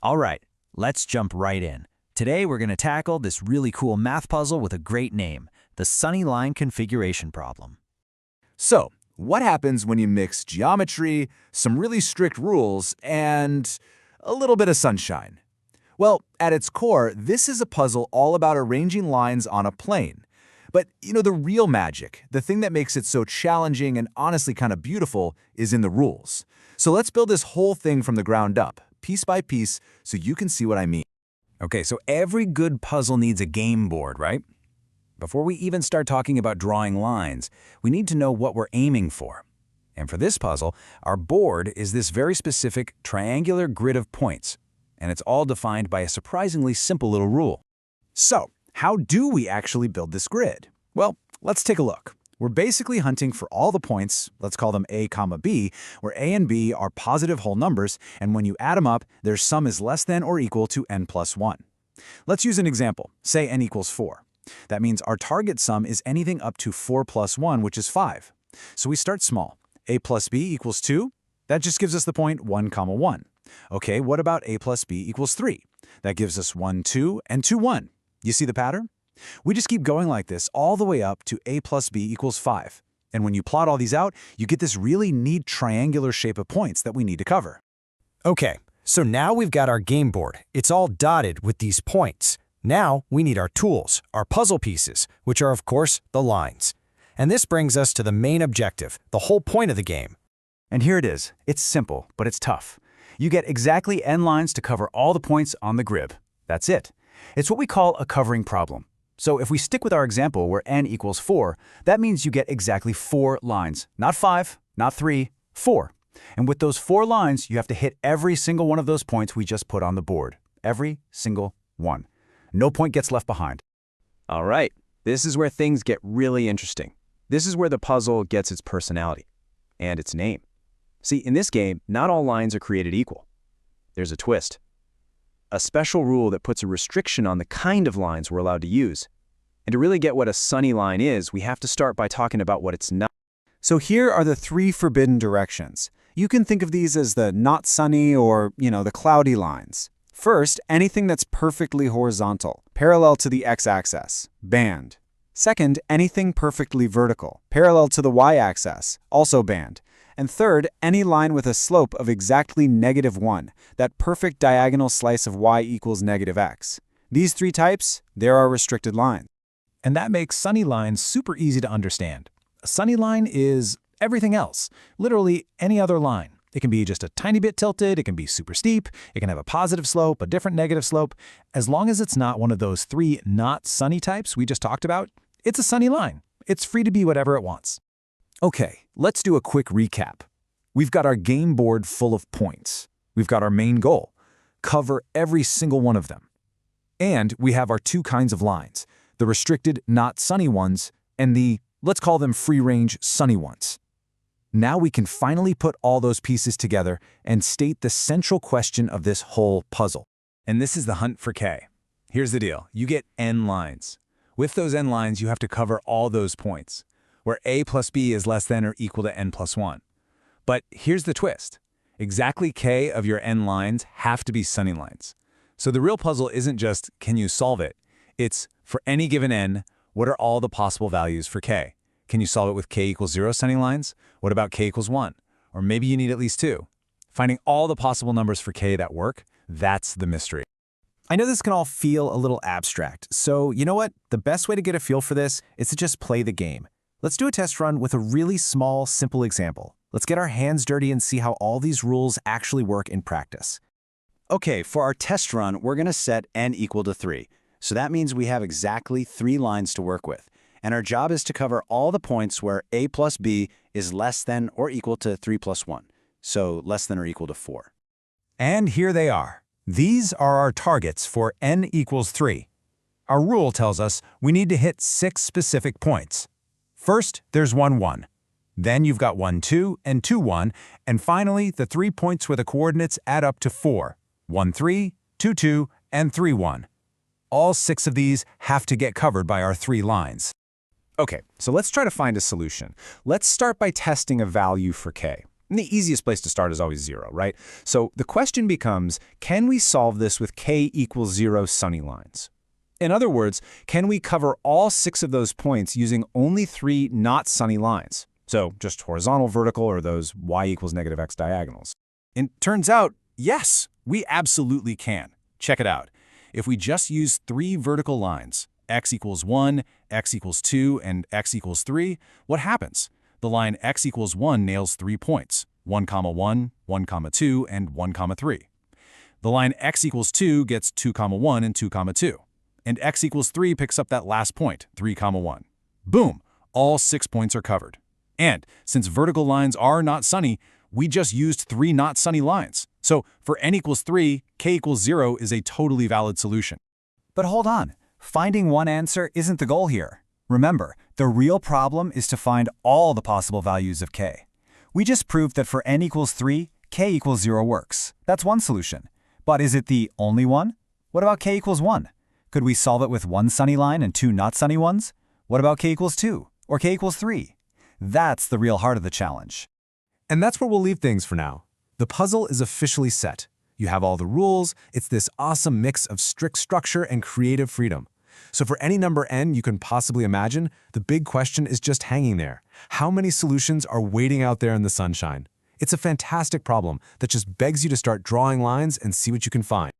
All right, let's jump right in. Today we're going to tackle this really cool math puzzle with a great name, the sunny line configuration problem. So, what happens when you mix geometry, some really strict rules, and a little bit of sunshine? Well, at its core, this is a puzzle all about arranging lines on a plane. But, the real magic, the thing that makes it so challenging and honestly kind of beautiful, is in the rules. So let's build this whole thing from the ground up, piece by piece, so you can see what I mean. Okay, so every good puzzle needs a game board, right? Before we even start talking about drawing lines, we need to know what we're aiming for. And for this puzzle, our board is this very specific triangular grid of points, and it's all defined by a surprisingly simple little rule. So, how do we actually build this grid? Well, let's take a look. We're basically hunting for all the points, let's call them A, B, where A and B are positive whole numbers, and when you add them up, their sum is less than or equal to n plus 1. Let's use an example. Say n equals 4. That means our target sum is anything up to 4 plus 1, which is 5. So we start small. A plus B equals 2. That just gives us the point 1, 1. Okay, what about A plus B equals 3? That gives us 1, 2, and 2, 1. You see the pattern? We just keep going like this all the way up to A plus B equals 5. And when you plot all these out, you get this really neat triangular shape of points that we need to cover. Okay, so now we've got our game board. It's all dotted with these points. Now we need our tools, our puzzle pieces, which are of course the lines. And this brings us to the main objective, the whole point of the game. And here it is. It's simple, but it's tough. You get exactly n lines to cover all the points on the grid. That's it. It's what we call a covering problem. So if we stick with our example where n equals 4, that means you get exactly 4 lines. Not 5, not 3, 4. And with those 4 lines, you have to hit every single one of those points we just put on the board. Every single one. No point gets left behind. All right, this is where things get really interesting. This is where the puzzle gets its personality and its name. See, in this game, not all lines are created equal. There's a twist. A special rule that puts a restriction on the kind of lines we're allowed to use. And to really get what a sunny line is, we have to start by talking about what it's not. So here are the 3 forbidden directions. You can think of these as the not sunny or, the cloudy lines. First, anything that's perfectly horizontal, parallel to the x-axis, banned. Second, anything perfectly vertical, parallel to the y-axis, also banned. And third, any line with a slope of exactly -1, that perfect diagonal slice of y equals -x. These 3 types, they're our restricted lines. And that makes sunny lines super easy to understand. A sunny line is everything else, literally any other line. It can be just a tiny bit tilted, it can be super steep, it can have a positive slope, a different negative slope. As long as it's not one of those 3 not sunny types we just talked about, it's a sunny line. It's free to be whatever it wants. Okay, let's do a quick recap. We've got our game board full of points. We've got our main goal, cover every single one of them. And we have our 2 kinds of lines, the restricted not sunny ones and the, let's call them free-range sunny ones. Now we can finally put all those pieces together and state the central question of this whole puzzle. And this is the hunt for K. Here's the deal. You get n lines. With those n lines, you have to cover all those points, where A plus B is less than or equal to n plus 1. But here's the twist. Exactly K of your n lines have to be sunny lines. So the real puzzle isn't just, can you solve it? It's, for any given n, what are all the possible values for K? Can you solve it with K equals 0 sunny lines? What about K equals 1? Or maybe you need at least 2. Finding all the possible numbers for K that work, that's the mystery. I know this can all feel a little abstract, so you know what? The best way to get a feel for this is to just play the game. Let's do a test run with a really small, simple example. Let's get our hands dirty and see how all these rules actually work in practice. Okay, for our test run, we're going to set n equal to 3. So that means we have exactly 3 lines to work with. And our job is to cover all the points where A plus B is less than or equal to 3 plus 1. So less than or equal to 4. And here they are. These are our targets for n equals 3. Our rule tells us we need to hit 6 specific points. First, there's 1, 1. Then you've got 1, 2, and 2, 1. And finally, the 3 points where the coordinates add up to 4. 1, 3, 2, 2, and 3, 1. All 6 of these have to get covered by our 3 lines. Okay, so let's try to find a solution. Let's start by testing a value for K. And the easiest place to start is always 0, right? So the question becomes, can we solve this with k equals 0 sunny lines? In other words, can we cover all 6 of those points using only 3 not sunny lines? So just horizontal, vertical, or those y equals negative x diagonals. And turns out, yes, we absolutely can. Check it out. If we just use 3 vertical lines, x equals 1, x equals 2, and x equals 3, what happens? The line x equals 1 nails 3 points, 1, 1, 1, 2, and 1, 3. The line x equals 2 gets 2, 1, and 2, 2. And x equals 3 picks up that last point, 3, 1. Boom! All 6 points are covered. And since vertical lines are not sunny, we just used 3 not sunny lines. So for n equals 3, k equals 0 is a totally valid solution. But hold on. Finding one answer isn't the goal here. Remember, the real problem is to find all the possible values of k. We just proved that for n equals 3, k equals 0 works. That's one solution. But is it the only one? What about k equals 1? Could we solve it with 1 sunny line and 2 not sunny ones? What about k equals 2 or k equals 3? That's the real heart of the challenge. And that's where we'll leave things for now. The puzzle is officially set. You have all the rules. It's this awesome mix of strict structure and creative freedom. So for any number n you can possibly imagine, the big question is just hanging there. How many solutions are waiting out there in the sunshine? It's a fantastic problem that just begs you to start drawing lines and see what you can find.